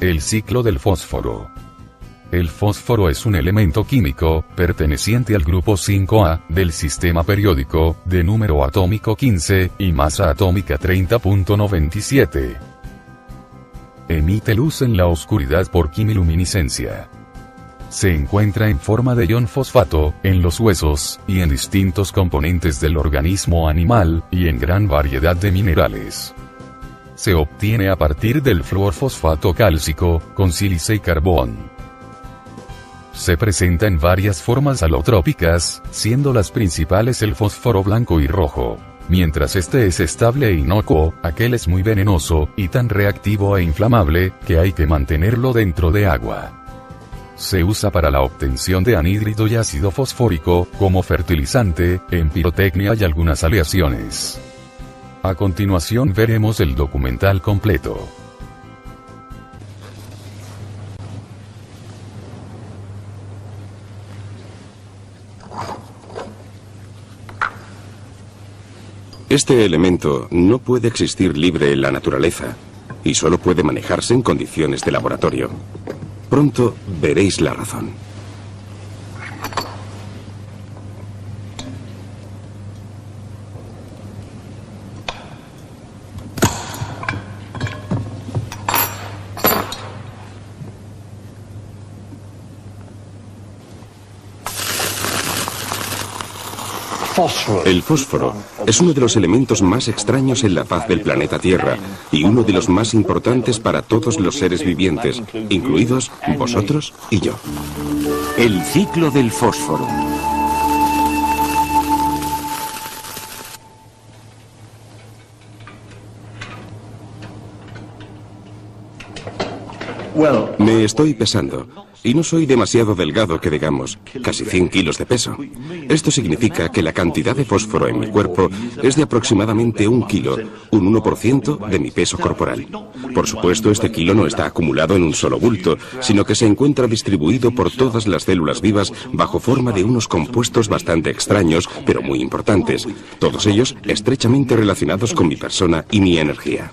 El ciclo del fósforo. El fósforo es un elemento químico, perteneciente al grupo 5A, del sistema periódico, de número atómico 15, y masa atómica 30.97. Emite luz en la oscuridad por quimiluminiscencia. Se encuentra en forma de ion fosfato, en los huesos, y en distintos componentes del organismo animal, y en gran variedad de minerales. Se obtiene a partir del fluorfosfato cálcico, con sílice y carbón. Se presenta en varias formas alotrópicas, siendo las principales el fósforo blanco y rojo. Mientras este es estable e inocuo, aquel es muy venenoso, y tan reactivo e inflamable, que hay que mantenerlo dentro de agua. Se usa para la obtención de anhídrido y ácido fosfórico, como fertilizante, en pirotecnia y algunas aleaciones. A continuación veremos el documental completo. Este elemento no puede existir libre en la naturaleza, y solo puede manejarse en condiciones de laboratorio. Pronto veréis la razón. El fósforo es uno de los elementos más extraños en la faz del planeta Tierra y uno de los más importantes para todos los seres vivientes, incluidos vosotros y yo. El ciclo del fósforo. Me estoy pesando, y no soy demasiado delgado que digamos, casi 100 kilos de peso. Esto significa que la cantidad de fósforo en mi cuerpo es de aproximadamente 1 kilo, un 1% de mi peso corporal. Por supuesto, este kilo no está acumulado en un solo bulto, sino que se encuentra distribuido por todas las células vivas bajo forma de unos compuestos bastante extraños, pero muy importantes, todos ellos estrechamente relacionados con mi persona y mi energía.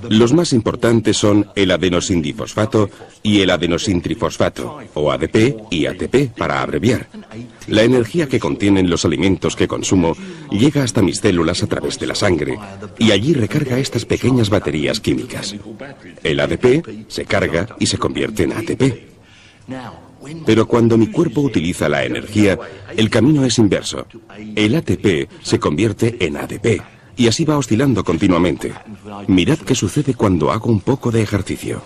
Los más importantes son el adenosindifosfato y el adenosintrifosfato, o ADP y ATP para abreviar. La energía que contienen los alimentos que consumo llega hasta mis células a través de la sangre, y allí recarga estas pequeñas baterías químicas. El ADP se carga y se convierte en ATP. Pero cuando mi cuerpo utiliza la energía, el camino es inverso. El ATP se convierte en ADP. Y así va oscilando continuamente. Mirad qué sucede cuando hago un poco de ejercicio.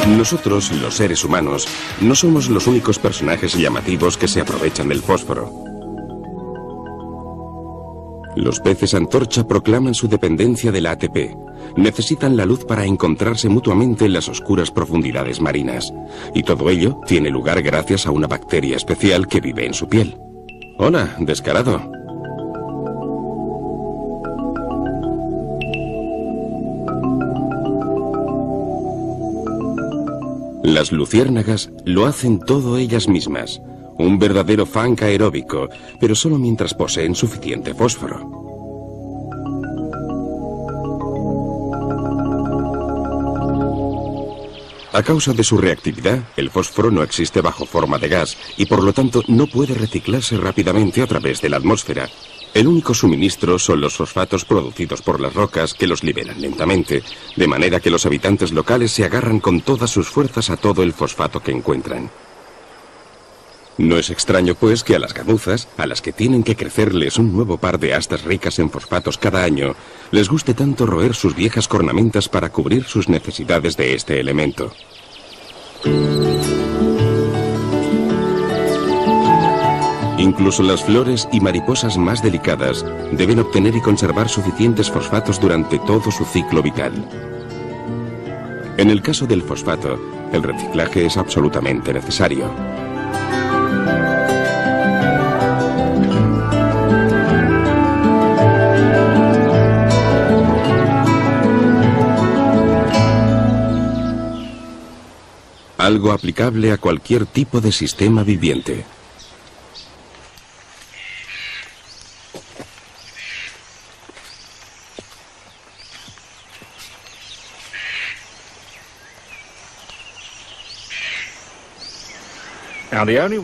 Nosotros, los seres humanos, no somos los únicos personajes llamativos que se aprovechan del fósforo. Los peces antorcha proclaman su dependencia del ATP. Necesitan la luz para encontrarse mutuamente en las oscuras profundidades marinas. Y todo ello tiene lugar gracias a una bacteria especial que vive en su piel. Hola, descarado. Las luciérnagas lo hacen todo ellas mismas. Un verdadero funk aeróbico, pero solo mientras poseen suficiente fósforo. A causa de su reactividad, el fósforo no existe bajo forma de gas y por lo tanto no puede reciclarse rápidamente a través de la atmósfera. El único suministro son los fosfatos producidos por las rocas que los liberan lentamente, de manera que los habitantes locales se agarran con todas sus fuerzas a todo el fosfato que encuentran. No es extraño, pues, que a las gamuzas, a las que tienen que crecerles un nuevo par de astas ricas en fosfatos cada año, les guste tanto roer sus viejas cornamentas para cubrir sus necesidades de este elemento. Incluso las flores y mariposas más delicadas deben obtener y conservar suficientes fosfatos durante todo su ciclo vital. En el caso del fosfato, el reciclaje es absolutamente necesario. Algo aplicable a cualquier tipo de sistema viviente.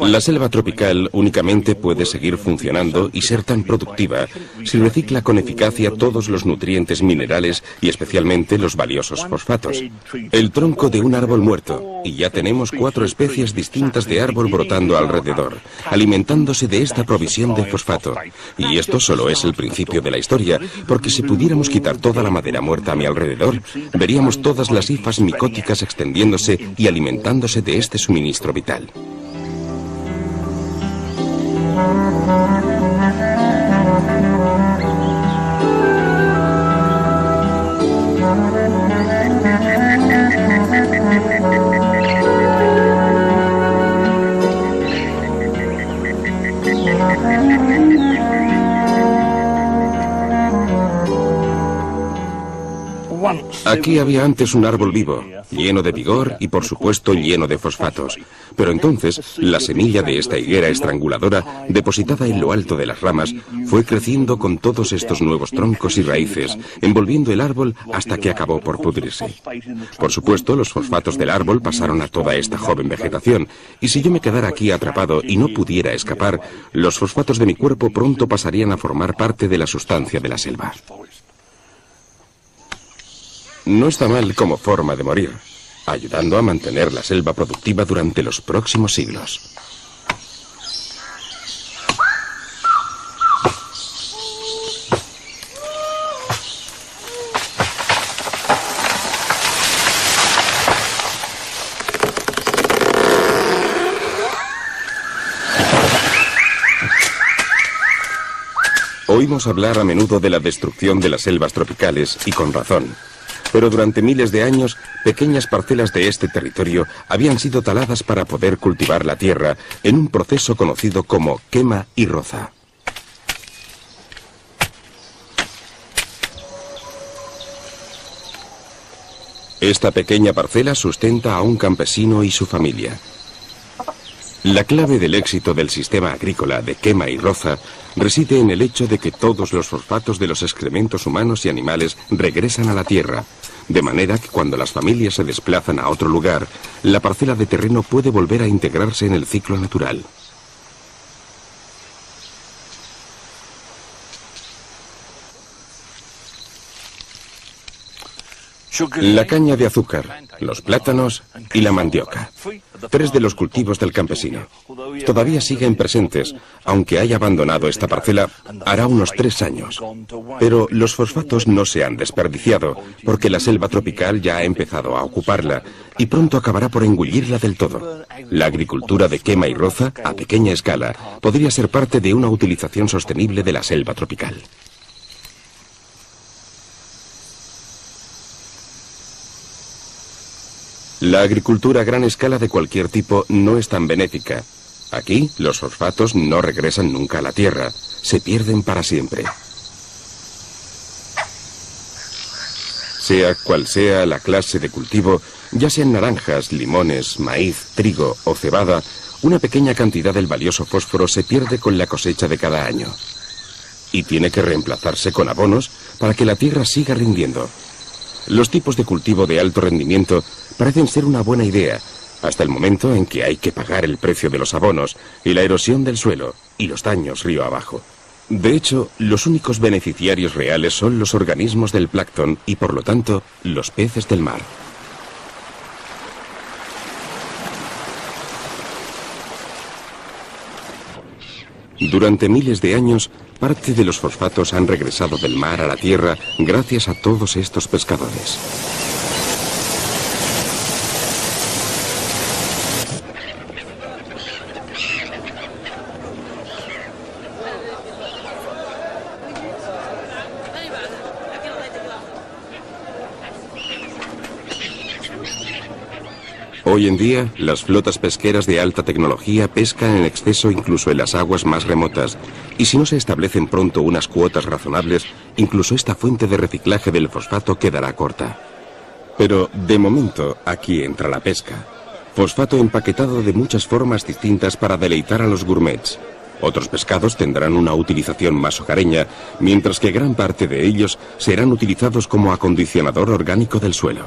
La selva tropical únicamente puede seguir funcionando y ser tan productiva si recicla con eficacia todos los nutrientes minerales y especialmente los valiosos fosfatos. El tronco de un árbol muerto, y ya tenemos 4 especies distintas de árbol brotando alrededor, alimentándose de esta provisión de fosfato. Y esto solo es el principio de la historia, porque si pudiéramos quitar toda la madera muerta a mi alrededor, veríamos todas las hifas micóticas extendiéndose y alimentándose de este suministro vital. Aquí había antes un árbol vivo, lleno de vigor y por supuesto lleno de fosfatos. Pero entonces la semilla de esta higuera estranguladora, depositada en lo alto de las ramas, fue creciendo con todos estos nuevos troncos y raíces, envolviendo el árbol hasta que acabó por pudrirse. Por supuesto, los fosfatos del árbol pasaron a toda esta joven vegetación, y si yo me quedara aquí atrapado y no pudiera escapar, los fosfatos de mi cuerpo pronto pasarían a formar parte de la sustancia de la selva. No está mal como forma de morir, ayudando a mantener la selva productiva durante los próximos siglos. Oímos hablar a menudo de la destrucción de las selvas tropicales, y con razón. Pero durante miles de años, pequeñas parcelas de este territorio habían sido taladas para poder cultivar la tierra en un proceso conocido como quema y roza. Esta pequeña parcela sustenta a un campesino y su familia. La clave del éxito del sistema agrícola de quema y roza reside en el hecho de que todos los fosfatos de los excrementos humanos y animales regresan a la tierra, de manera que cuando las familias se desplazan a otro lugar, la parcela de terreno puede volver a integrarse en el ciclo natural. La caña de azúcar, los plátanos y la mandioca, 3 de los cultivos del campesino. Todavía siguen presentes, aunque haya abandonado esta parcela hará unos 3 años. Pero los fosfatos no se han desperdiciado, porque la selva tropical ya ha empezado a ocuparla y pronto acabará por engullirla del todo. La agricultura de quema y roza, a pequeña escala, podría ser parte de una utilización sostenible de la selva tropical. La agricultura a gran escala de cualquier tipo no es tan benéfica. Aquí, los fosfatos no regresan nunca a la tierra, se pierden para siempre. Sea cual sea la clase de cultivo, ya sean naranjas, limones, maíz, trigo o cebada, una pequeña cantidad del valioso fósforo se pierde con la cosecha de cada año. Y tiene que reemplazarse con abonos para que la tierra siga rindiendo. Los tipos de cultivo de alto rendimiento parecen ser una buena idea, hasta el momento en que hay que pagar el precio de los abonos y la erosión del suelo y los daños río abajo. De hecho, los únicos beneficiarios reales son los organismos del plancton y, por lo tanto, los peces del mar. Durante miles de años, parte de los fosfatos han regresado del mar a la tierra gracias a todos estos pescadores. Hoy en día, las flotas pesqueras de alta tecnología pescan en exceso incluso en las aguas más remotas, y si no se establecen pronto unas cuotas razonables, incluso esta fuente de reciclaje del fosfato quedará corta. Pero, de momento, aquí entra la pesca. Fosfato empaquetado de muchas formas distintas para deleitar a los gourmets. Otros pescados tendrán una utilización más hogareña, mientras que gran parte de ellos serán utilizados como acondicionador orgánico del suelo.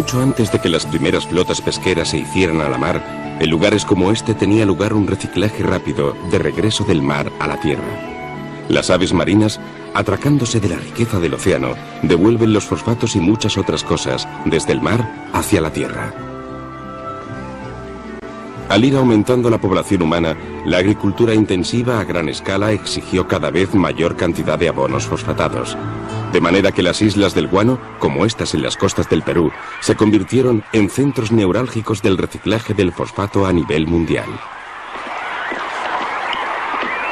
Mucho antes de que las primeras flotas pesqueras se hicieran a la mar, en lugares como este tenía lugar un reciclaje rápido de regreso del mar a la tierra. Las aves marinas, atracándose de la riqueza del océano, devuelven los fosfatos y muchas otras cosas desde el mar hacia la tierra. Al ir aumentando la población humana, la agricultura intensiva a gran escala exigió cada vez mayor cantidad de abonos fosfatados. De manera que las islas del guano, como estas en las costas del Perú, se convirtieron en centros neurálgicos del reciclaje del fosfato a nivel mundial.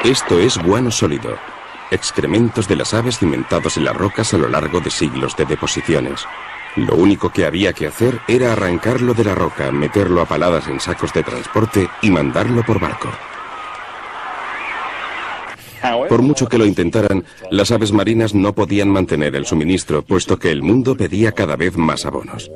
Esto es guano sólido, excrementos de las aves cimentados en las rocas a lo largo de siglos de deposiciones. Lo único que había que hacer era arrancarlo de la roca, meterlo a paladas en sacos de transporte y mandarlo por barco. Por mucho que lo intentaran, las aves marinas no podían mantener el suministro, puesto que el mundo pedía cada vez más abonos.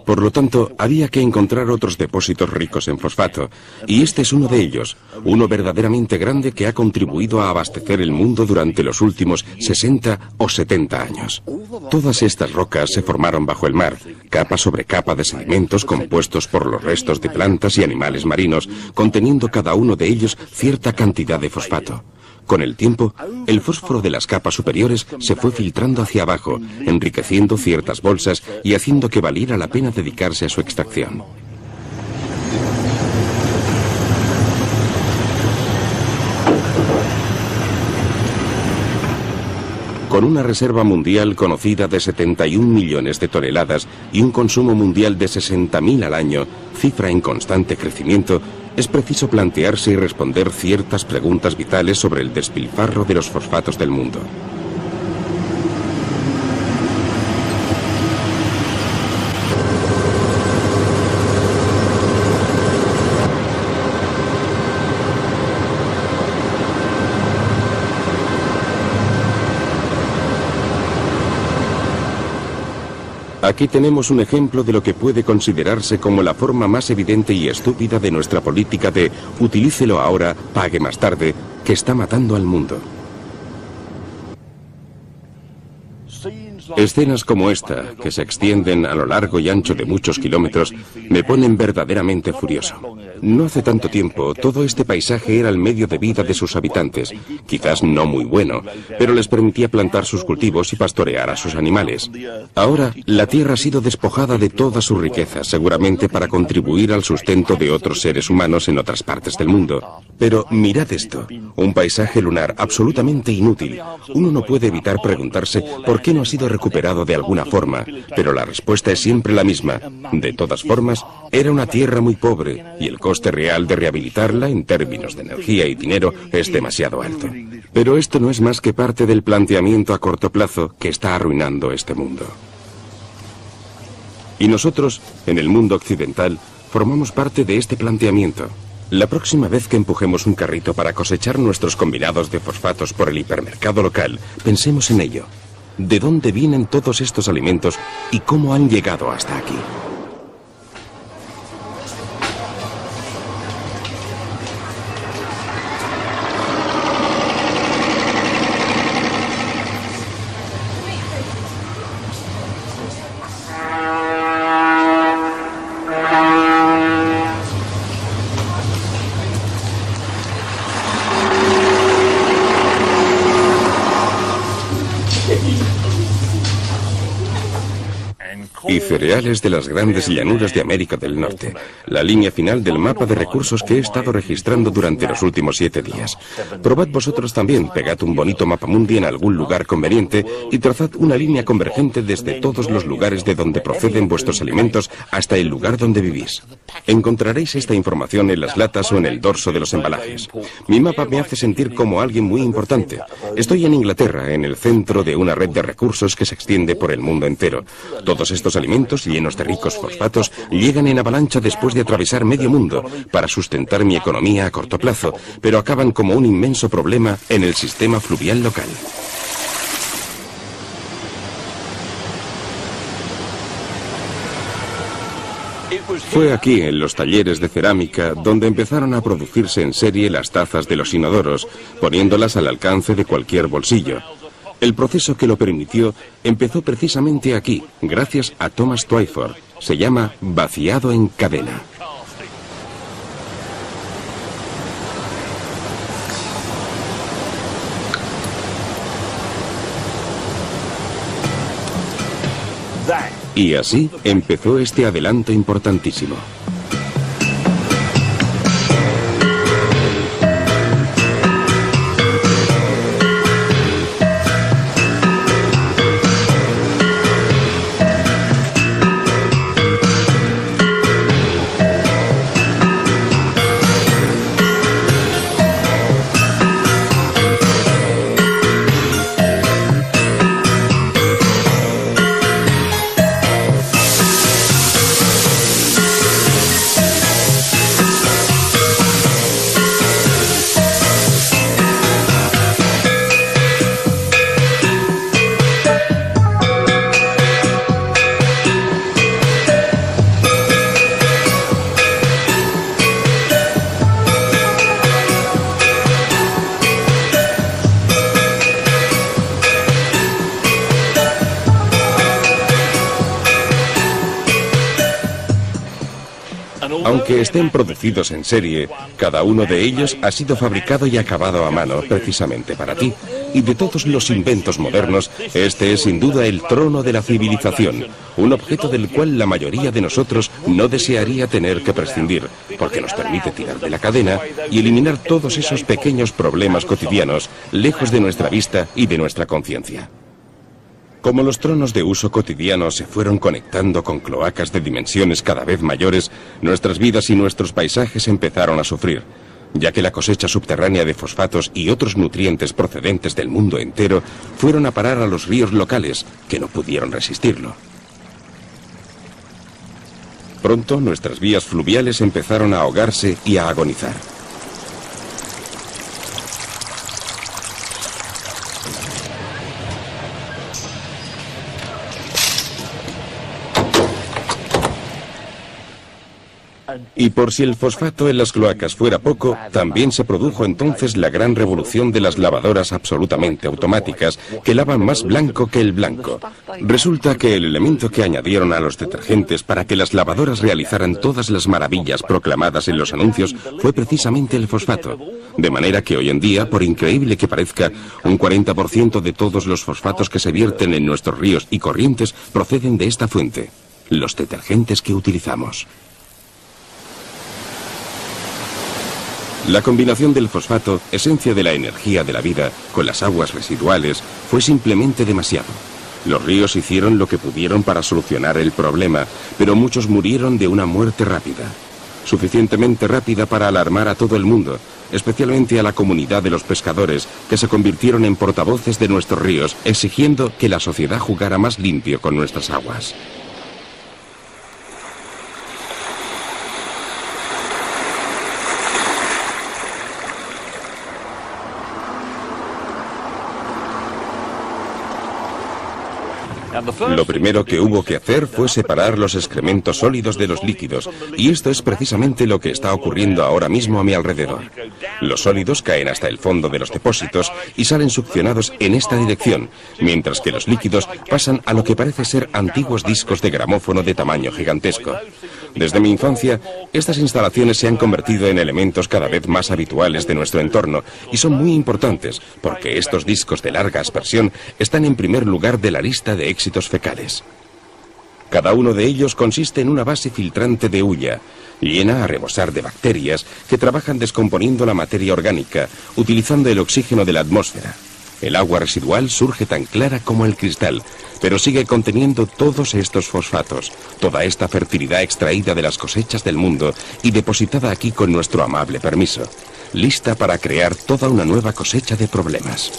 Por lo tanto, había que encontrar otros depósitos ricos en fosfato, y este es uno de ellos, uno verdaderamente grande que ha contribuido a abastecer el mundo durante los últimos 60 o 70 años. Todas estas rocas se formaron bajo el mar, capa sobre capa de sedimentos compuestos por los restos de plantas y animales marinos, conteniendo cada uno de ellos cierta cantidad de fosfato. Con el tiempo, el fósforo de las capas superiores se fue filtrando hacia abajo, enriqueciendo ciertas bolsas y haciendo que valiera la pena dedicarse a su extracción. Con una reserva mundial conocida de 71 millones de toneladas y un consumo mundial de 60.000 al año, cifra en constante crecimiento, es preciso plantearse y responder ciertas preguntas vitales sobre el despilfarro de los fosfatos del mundo. Aquí tenemos un ejemplo de lo que puede considerarse como la forma más evidente y estúpida de nuestra política de utilícelo ahora, pague más tarde, que está matando al mundo. Escenas como esta, que se extienden a lo largo y ancho de muchos kilómetros, me ponen verdaderamente furioso. No hace tanto tiempo, todo este paisaje era el medio de vida de sus habitantes, quizás no muy bueno, pero les permitía plantar sus cultivos y pastorear a sus animales. Ahora, la tierra ha sido despojada de toda su riqueza, seguramente para contribuir al sustento de otros seres humanos en otras partes del mundo. Pero mirad esto, un paisaje lunar absolutamente inútil. Uno no puede evitar preguntarse por qué no ha sido recuperado de alguna forma, pero la respuesta es siempre la misma. De todas formas, era una tierra muy pobre y el coste real de rehabilitarla en términos de energía y dinero es demasiado alto. Pero esto no es más que parte del planteamiento a corto plazo que está arruinando este mundo. Y nosotros, en el mundo occidental, formamos parte de este planteamiento. La próxima vez que empujemos un carrito para cosechar nuestros combinados de fosfatos por el hipermercado local, pensemos en ello. ¿De dónde vienen todos estos alimentos y cómo han llegado hasta aquí? cereales de las grandes llanuras de América del Norte, la línea final del mapa de recursos que he estado registrando durante los últimos 7 días. Probad vosotros también, pegad un bonito mapamundi en algún lugar conveniente y trazad una línea convergente desde todos los lugares de donde proceden vuestros alimentos hasta el lugar donde vivís. Encontraréis esta información en las latas o en el dorso de los embalajes. Mi mapa me hace sentir como alguien muy importante. Estoy en Inglaterra, en el centro de una red de recursos que se extiende por el mundo entero. Todos estos alimentos, llenos de ricos fosfatos, llegan en avalancha después de atravesar medio mundo para sustentar mi economía a corto plazo, pero acaban como un inmenso problema en el sistema fluvial local. Fue aquí, en los talleres de cerámica, donde empezaron a producirse en serie las tazas de los inodoros, poniéndolas al alcance de cualquier bolsillo. El proceso que lo permitió empezó precisamente aquí, gracias a Thomas Twyford. Se llama vaciado en cadena. Y así empezó este adelanto importantísimo. Aunque estén producidos en serie, cada uno de ellos ha sido fabricado y acabado a mano precisamente para ti. Y de todos los inventos modernos, este es sin duda el trono de la civilización, un objeto del cual la mayoría de nosotros no desearía tener que prescindir, porque nos permite tirar de la cadena y eliminar todos esos pequeños problemas cotidianos, lejos de nuestra vista y de nuestra conciencia. Como los tronos de uso cotidiano se fueron conectando con cloacas de dimensiones cada vez mayores, nuestras vidas y nuestros paisajes empezaron a sufrir, ya que la cosecha subterránea de fosfatos y otros nutrientes procedentes del mundo entero fueron a parar a los ríos locales, que no pudieron resistirlo. Pronto nuestras vías fluviales empezaron a ahogarse y a agonizar. Y por si el fosfato en las cloacas fuera poco, también se produjo entonces la gran revolución de las lavadoras absolutamente automáticas, que lavan más blanco que el blanco. Resulta que el elemento que añadieron a los detergentes para que las lavadoras realizaran todas las maravillas proclamadas en los anuncios fue precisamente el fosfato. De manera que hoy en día, por increíble que parezca, un 40% de todos los fosfatos que se vierten en nuestros ríos y corrientes proceden de esta fuente, los detergentes que utilizamos. La combinación del fosfato, esencia de la energía de la vida, con las aguas residuales, fue simplemente demasiado. Los ríos hicieron lo que pudieron para solucionar el problema, pero muchos murieron de una muerte rápida. Suficientemente rápida para alarmar a todo el mundo, especialmente a la comunidad de los pescadores, que se convirtieron en portavoces de nuestros ríos, exigiendo que la sociedad jugara más limpio con nuestras aguas. Lo primero que hubo que hacer fue separar los excrementos sólidos de los líquidos, y esto es precisamente lo que está ocurriendo ahora mismo a mi alrededor. Los sólidos caen hasta el fondo de los depósitos y salen succionados en esta dirección, mientras que los líquidos pasan a lo que parece ser antiguos discos de gramófono de tamaño gigantesco. Desde mi infancia, estas instalaciones se han convertido en elementos cada vez más habituales de nuestro entorno y son muy importantes porque estos discos de larga aspersión están en primer lugar de la lista de éxitos fecales. Cada uno de ellos consiste en una base filtrante de hulla, llena a rebosar de bacterias que trabajan descomponiendo la materia orgánica, utilizando el oxígeno de la atmósfera. El agua residual surge tan clara como el cristal, pero sigue conteniendo todos estos fosfatos, toda esta fertilidad extraída de las cosechas del mundo y depositada aquí con nuestro amable permiso, lista para crear toda una nueva cosecha de problemas.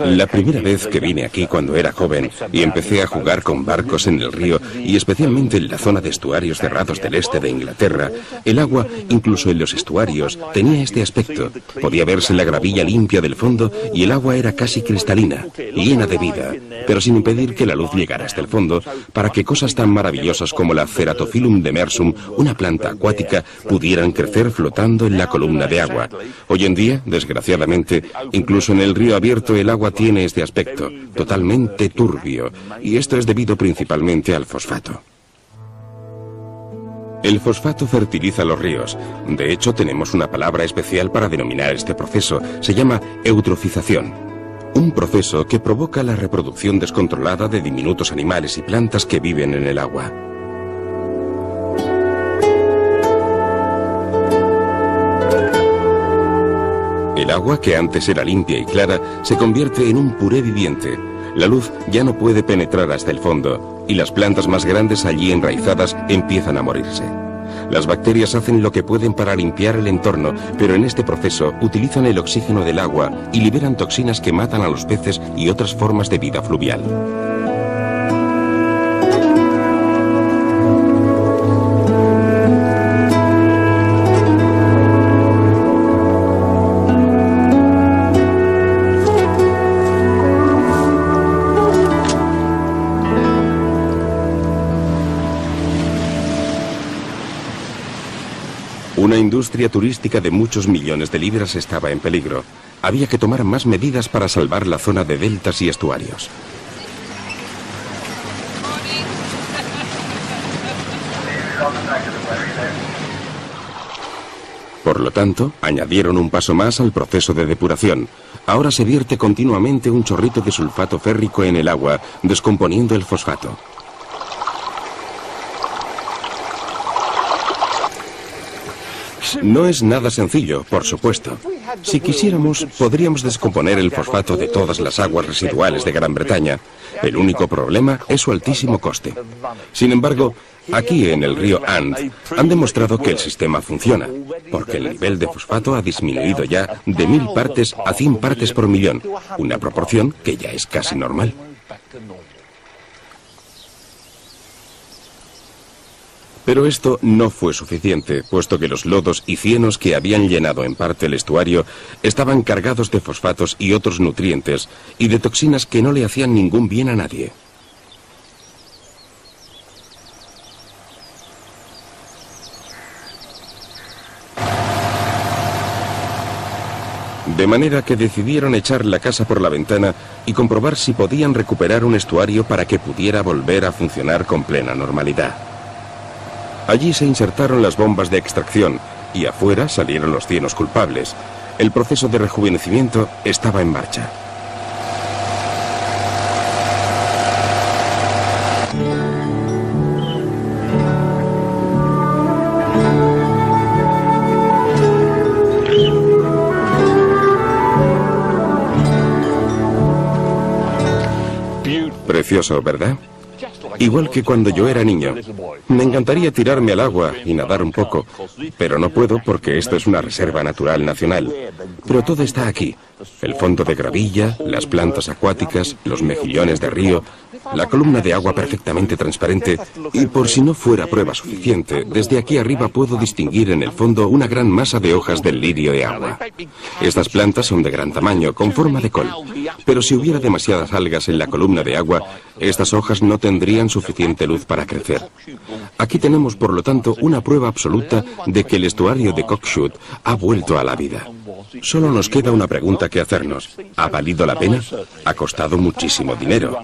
La primera vez que vine aquí cuando era joven y empecé a jugar con barcos en el río y especialmente en la zona de estuarios cerrados del este de Inglaterra, el agua, incluso en los estuarios, tenía este aspecto. Podía verse la gravilla limpia del fondo y el agua era casi cristalina, llena de vida, pero sin impedir que la luz llegara hasta el fondo para que cosas tan maravillosas como la Ceratophyllum demersum, una planta acuática, pudieran crecer flotando en la columna de agua. Hoy en día, desgraciadamente, incluso en el río abierto el agua tiene este aspecto, totalmente turbio, y esto es debido principalmente al fosfato. El fosfato fertiliza los ríos. De hecho, tenemos una palabra especial para denominar este proceso. Se llama eutrofización. Un proceso que provoca la reproducción descontrolada de diminutos animales y plantas que viven en el agua. El agua, que antes era limpia y clara, se convierte en un puré viviente. La luz ya no puede penetrar hasta el fondo, y las plantas más grandes allí enraizadas empiezan a morirse. Las bacterias hacen lo que pueden para limpiar el entorno, pero en este proceso utilizan el oxígeno del agua y liberan toxinas que matan a los peces y otras formas de vida fluvial. Una industria turística de muchos millones de libras estaba en peligro. Había que tomar más medidas para salvar la zona de deltas y estuarios. Por lo tanto, añadieron un paso más al proceso de depuración. Ahora se vierte continuamente un chorrito de sulfato férrico en el agua, descomponiendo el fosfato. No es nada sencillo, por supuesto. Si quisiéramos, podríamos descomponer el fosfato de todas las aguas residuales de Gran Bretaña. El único problema es su altísimo coste. Sin embargo, aquí en el río Ant han demostrado que el sistema funciona, porque el nivel de fosfato ha disminuido ya de 1000 partes a 100 partes por millón, una proporción que ya es casi normal. Pero esto no fue suficiente, puesto que los lodos y cienos que habían llenado en parte el estuario estaban cargados de fosfatos y otros nutrientes y de toxinas que no le hacían ningún bien a nadie. De manera que decidieron echar la casa por la ventana y comprobar si podían recuperar un estuario para que pudiera volver a funcionar con plena normalidad. Allí se insertaron las bombas de extracción y afuera salieron los cienos culpables. El proceso de rejuvenecimiento estaba en marcha. Precioso, ¿verdad? Igual que cuando yo era niño. Me encantaría tirarme al agua y nadar un poco, pero no puedo porque esto es una reserva natural nacional. Pero todo está aquí. El fondo de gravilla, las plantas acuáticas, los mejillones de río, la columna de agua perfectamente transparente, y por si no fuera prueba suficiente, desde aquí arriba puedo distinguir en el fondo una gran masa de hojas del lirio de agua. Estas plantas son de gran tamaño, con forma de col, pero si hubiera demasiadas algas en la columna de agua, estas hojas no tendrían suficiente luz para crecer. Aquí tenemos, por lo tanto, una prueba absoluta de que el estuario de Cockshut ha vuelto a la vida. Solo nos queda una pregunta que hacernos. ¿Ha valido la pena? Ha costado muchísimo dinero.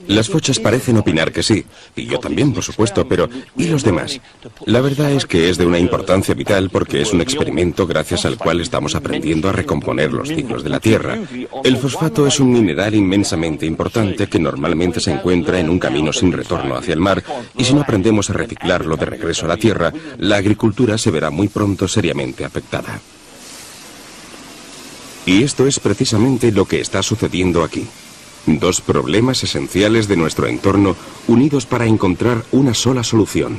Las fochas parecen opinar que sí, y yo también, por supuesto, pero ¿y los demás? La verdad es que es de una importancia vital porque es un experimento gracias al cual estamos aprendiendo a recomponer los ciclos de la Tierra. El fosfato es un mineral inmensamente importante que normalmente se encuentra en un camino sin retorno hacia el mar, y si no aprendemos a reciclarlo de regreso a la Tierra, la agricultura se verá muy pronto seriamente afectada. Y esto es precisamente lo que está sucediendo aquí. Dos problemas esenciales de nuestro entorno unidos para encontrar una sola solución.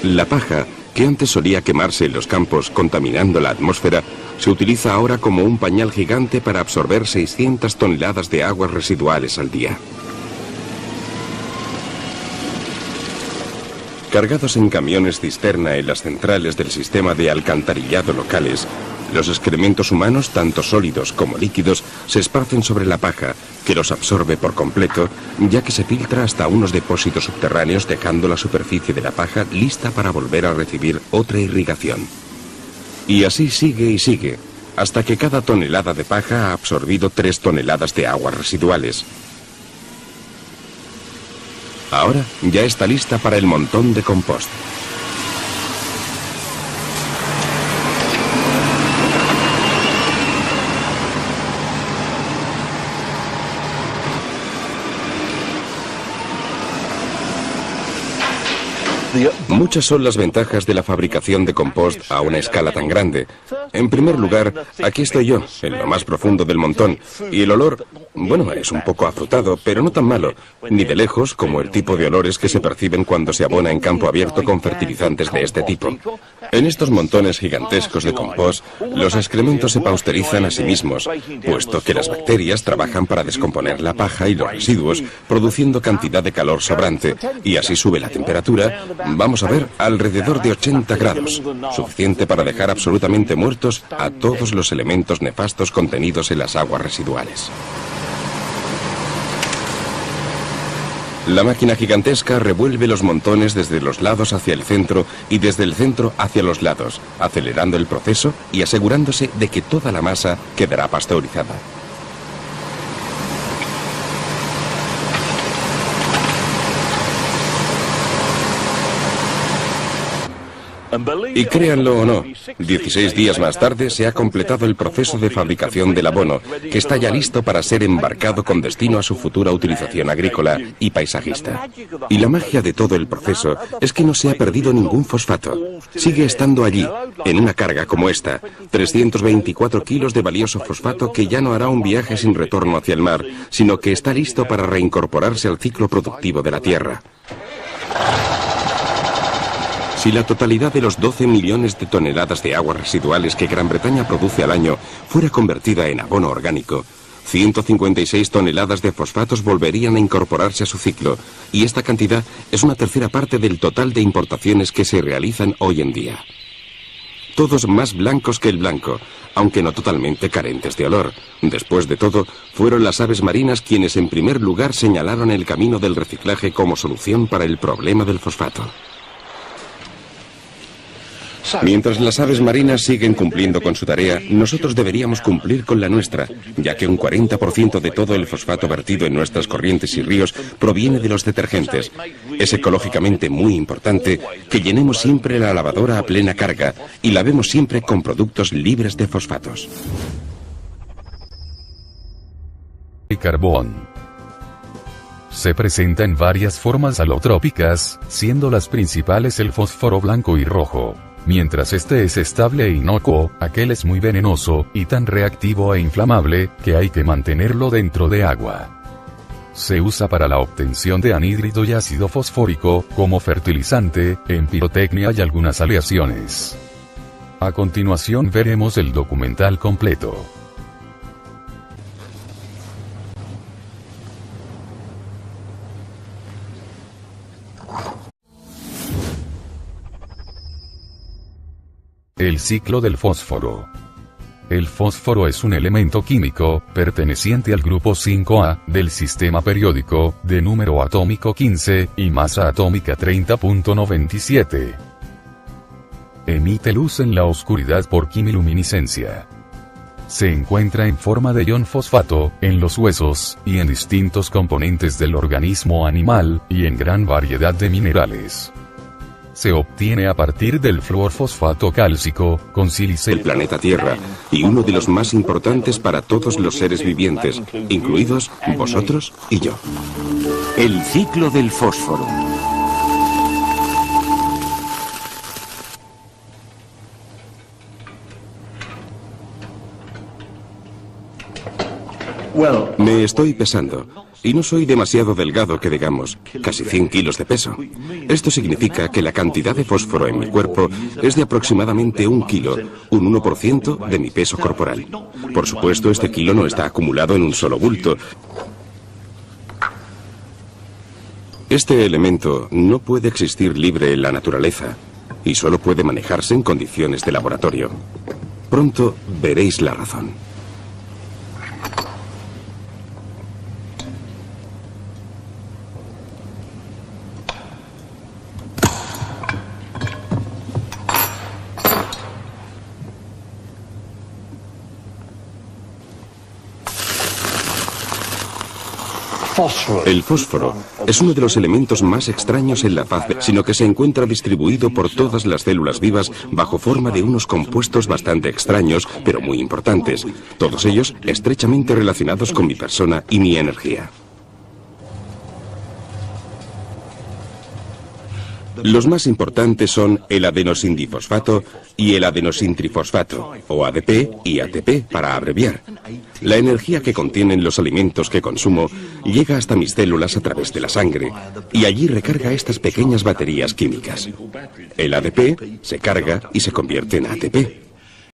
La paja, que antes solía quemarse en los campos contaminando la atmósfera, se utiliza ahora como un pañal gigante para absorber 600 toneladas de aguas residuales al día. Cargados en camiones cisterna en las centrales del sistema de alcantarillado locales, los excrementos humanos, tanto sólidos como líquidos, se esparcen sobre la paja, que los absorbe por completo, ya que se filtra hasta unos depósitos subterráneos, dejando la superficie de la paja lista para volver a recibir otra irrigación. Y así sigue y sigue, hasta que cada tonelada de paja ha absorbido 3 toneladas de aguas residuales. Ahora ya está lista para el montón de compost. Muchas son las ventajas de la fabricación de compost a una escala tan grande. En primer lugar, aquí estoy yo, en lo más profundo del montón, y el olor, bueno, es un poco afrutado, pero no tan malo, ni de lejos como el tipo de olores que se perciben cuando se abona en campo abierto con fertilizantes de este tipo. En estos montones gigantescos de compost, los excrementos se pausterizan a sí mismos, puesto que las bacterias trabajan para descomponer la paja y los residuos, produciendo cantidad de calor sobrante, y así sube la temperatura, vamos a ver, alrededor de 80 grados, suficiente para dejar absolutamente muertos a todos los elementos nefastos contenidos en las aguas residuales. La máquina gigantesca revuelve los montones desde los lados hacia el centro y desde el centro hacia los lados, acelerando el proceso y asegurándose de que toda la masa quedará pasteurizada. Y créanlo o no, 16 días más tarde se ha completado el proceso de fabricación del abono, que está ya listo para ser embarcado con destino a su futura utilización agrícola y paisajista. Y la magia de todo el proceso es que no se ha perdido ningún fosfato. Sigue estando allí, en una carga como esta, 324 kilos de valioso fosfato que ya no hará un viaje sin retorno hacia el mar, sino que está listo para reincorporarse al ciclo productivo de la Tierra. Si la totalidad de los 12 millones de toneladas de aguas residuales que Gran Bretaña produce al año fuera convertida en abono orgánico, 156 toneladas de fosfatos volverían a incorporarse a su ciclo, y esta cantidad es una tercera parte del total de importaciones que se realizan hoy en día. Todos más blancos que el blanco, aunque no totalmente carentes de olor. Después de todo, fueron las aves marinas quienes en primer lugar señalaron el camino del reciclaje como solución para el problema del fosfato. Mientras las aves marinas siguen cumpliendo con su tarea, nosotros deberíamos cumplir con la nuestra, ya que un 40% de todo el fosfato vertido en nuestras corrientes y ríos proviene de los detergentes. Es ecológicamente muy importante que llenemos siempre la lavadora a plena carga y lavemos siempre con productos libres de fosfatos. El carbón se presenta en varias formas alotrópicas, siendo las principales el fósforo blanco y rojo. Mientras este es estable e inocuo, aquel es muy venenoso, y tan reactivo e inflamable, que hay que mantenerlo dentro de agua. Se usa para la obtención de anhídrido y ácido fosfórico, como fertilizante, en pirotecnia y algunas aleaciones. A continuación veremos el documental completo. El ciclo del fósforo. El fósforo es un elemento químico, perteneciente al grupo 5A, del sistema periódico, de número atómico 15, y masa atómica 30.97. Emite luz en la oscuridad por quimiluminiscencia. Se encuentra en forma de ion fosfato, en los huesos, y en distintos componentes del organismo animal, y en gran variedad de minerales. Se obtiene a partir del fluorfosfato cálcico, con sílice El planeta Tierra, y uno de los más importantes para todos los seres vivientes, incluidos vosotros y yo. El ciclo del fósforo. Me estoy pesando, y no soy demasiado delgado que digamos, casi 100 kilos de peso. Esto significa que la cantidad de fósforo en mi cuerpo es de aproximadamente 1 kilo, un 1% de mi peso corporal. Por supuesto, este kilo no está acumulado en un solo bulto. Este elemento no puede existir libre en la naturaleza, y solo puede manejarse en condiciones de laboratorio. Pronto veréis la razón. El fósforo es uno de los elementos más extraños en la faz, sino que se encuentra distribuido por todas las células vivas bajo forma de unos compuestos bastante extraños, pero muy importantes, todos ellos estrechamente relacionados con mi persona y mi energía. Los más importantes son el adenosindifosfato y el adenosintrifosfato, o ADP y ATP para abreviar. La energía que contienen los alimentos que consumo llega hasta mis células a través de la sangre y allí recarga estas pequeñas baterías químicas. El ADP se carga y se convierte en ATP.